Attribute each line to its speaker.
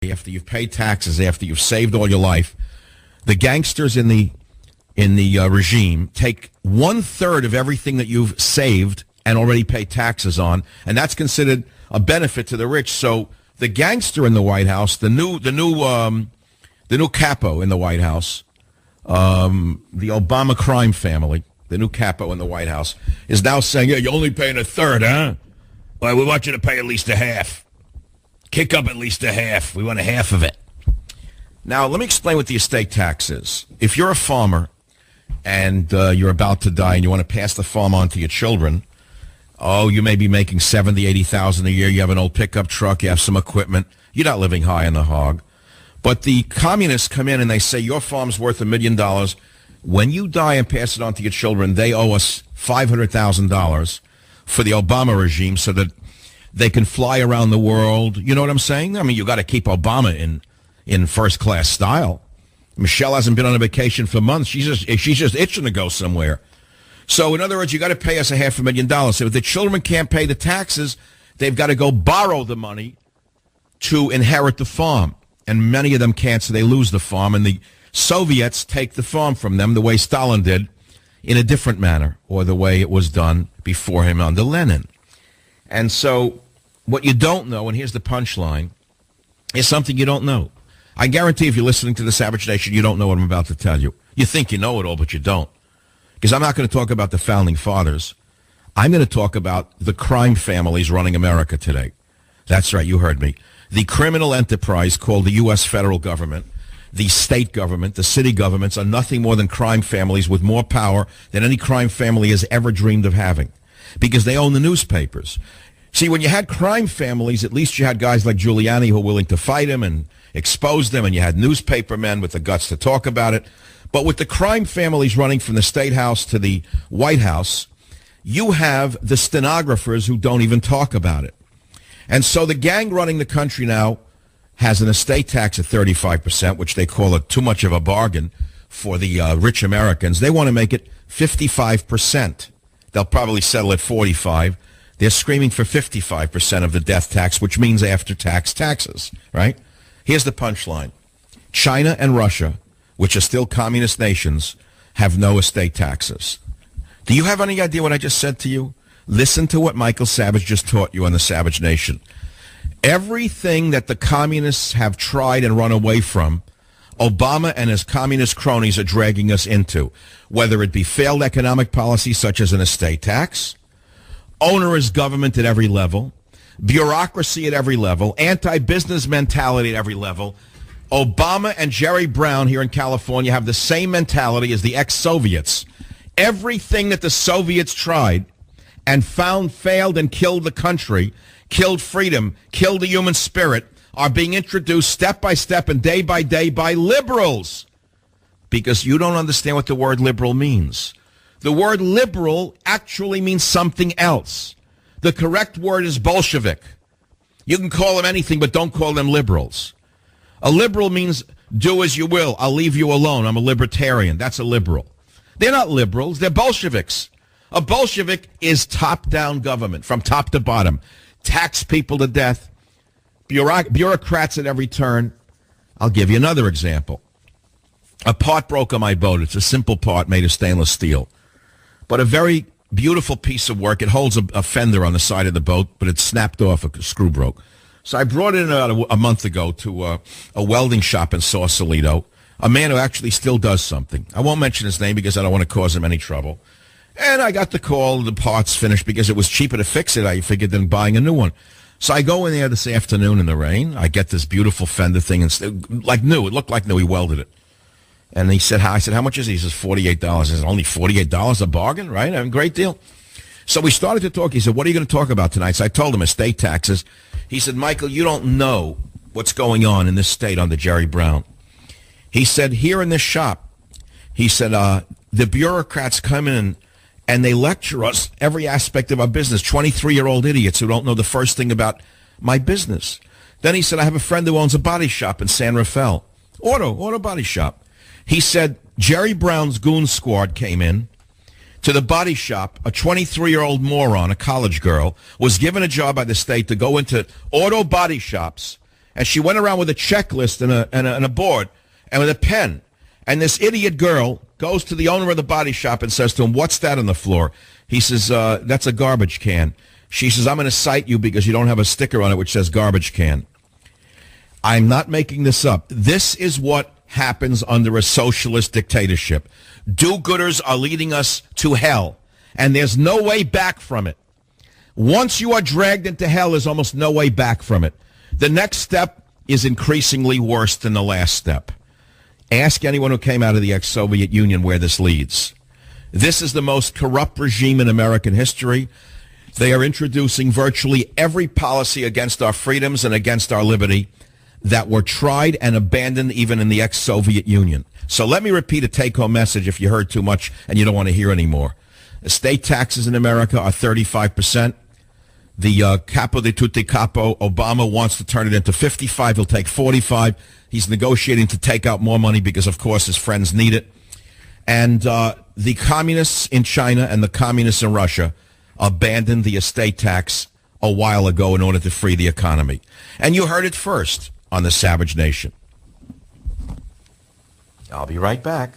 Speaker 1: after you've paid taxes, after you've saved all your life, the gangsters in the regime take 1/3 of everything that you've saved and already paid taxes on, and that's considered a benefit to the rich. So the gangster in the White House, the new capo in the White House, the Obama crime family, the new capo in the White House, is now saying, "Yeah, you're only paying 1/3, huh? Well, we want you to pay at least a half. Kick up at least a half. We want a half of it." Now, let me explain what the estate tax is. If you're a farmer and you're about to die and you want to pass the farm on to your children, you may be making $70,000, $80,000 a year. You have an old pickup truck. You have some equipment. You're not living high in the hog. But the communists come in and they say, your farm's worth $1 million. When you die and pass it on to your children, they owe us $500,000 for the Obama regime so that they can fly around the world. You know what I'm saying? I mean, you got to keep Obama in first-class style. Michelle hasn't been on a vacation for months. She's just itching to go somewhere. So, in other words, you got to pay us $500,000. So if the children can't pay the taxes, they've got to go borrow the money to inherit the farm. And many of them can't, so they lose the farm. And the Soviets take the farm from them the way Stalin did, in a different manner, or the way it was done before him under Lenin. And so what you don't know, and here's the punchline, is something you don't know. I guarantee if you're listening to the Savage Nation, you don't know what I'm about to tell you. You think you know it all, but you don't. Because I'm not going to talk about the founding fathers. I'm going to talk about the crime families running America today. That's right, you heard me. The criminal enterprise called the U.S. federal government, the state government, the city governments are nothing more than crime families with more power than any crime family has ever dreamed of having. Because they own the newspapers. See, when you had crime families, at least you had guys like Giuliani who were willing to fight him and expose them, and you had newspaper men with the guts to talk about it. But with the crime families running from the State House to the White House, you have the stenographers who don't even talk about it. And so the gang running the country now has an estate tax of 35%, which they call it too much of a bargain for the rich Americans. They want to make it 55%. They'll probably settle at 45. They're screaming for 55% of the death tax, which means after-tax taxes, right? Here's the punchline. China and Russia, which are still communist nations, have no estate taxes. Do you have any idea what I just said to you? Listen to what Michael Savage just taught you on the Savage Nation. Everything that the communists have tried and run away from, Obama and his communist cronies are dragging us into, whether it be failed economic policy such as an estate tax, onerous government at every level, bureaucracy at every level, anti-business mentality at every level. Obama and Jerry Brown here in California have the same mentality as the ex-Soviets. Everything that the Soviets tried and found failed and killed the country, killed freedom, killed the human spirit, are being introduced step by step and day by day by liberals. Because you don't understand what the word liberal means. The word liberal actually means something else. The correct word is Bolshevik. You can call them anything, but don't call them liberals. A liberal means do as you will. I'll leave you alone. I'm a libertarian. That's a liberal. They're not liberals. They're Bolsheviks. A Bolshevik is top-down government, from top to bottom. Tax people to death. Bureaucrats at every turn. I'll give you another example. A part broke on my boat. It's a simple part made of stainless steel. But a very beautiful piece of work. It holds a fender on the side of the boat, but it snapped off. A screw broke. So I brought it in about a month ago to a welding shop in Sausalito, a man who actually still does something. I won't mention his name because I don't want to cause him any trouble. And I got the call, the parts finished because it was cheaper to fix it, I figured, than buying a new one. So I go in there this afternoon in the rain. I get this beautiful fender thing, and like new. It looked like new. He welded it. And he said, I said, how much is it? He says, $48. I said, only $48, a bargain, right? A great deal. So we started to talk. He said, what are you going to talk about tonight? So I told him estate taxes. He said, Michael, you don't know what's going on in this state under Jerry Brown. He said, here in this shop, he said, the bureaucrats come in and they lecture us every aspect of our business, 23-year-old idiots who don't know the first thing about my business. Then he said, I have a friend who owns a body shop in San Rafael, auto body shop. He said, Jerry Brown's goon squad came in to the body shop. A 23-year-old moron, a college girl, was given a job by the state to go into auto body shops And she went around with a checklist and a board and with a pen. And this idiot girl goes to the owner of the body shop and says to him, "What's that on the floor?" He says, "That's a garbage can." She says, "I'm going to cite you because you don't have a sticker on it which says garbage can." I'm not making this up. This is what happens under a socialist dictatorship. Do-gooders are leading us to hell, and there's no way back from it. Once you are dragged into hell, there's almost no way back from it. The next step is increasingly worse than the last step. Ask anyone who came out of the ex-Soviet Union where this leads. This is the most corrupt regime in American history. They are introducing virtually every policy against our freedoms and against our liberty that were tried and abandoned even in the ex-Soviet Union. So let me repeat a take-home message if you heard too much and you don't want to hear anymore. Estate taxes in America are 35%. The capo di tutti capo, Obama, wants to turn it into 55. He'll take 45. He's negotiating to take out more money because, of course, his friends need it. And the communists in China and the communists in Russia abandoned the estate tax a while ago in order to free the economy. And you heard it first on the Savage Nation. I'll be right back.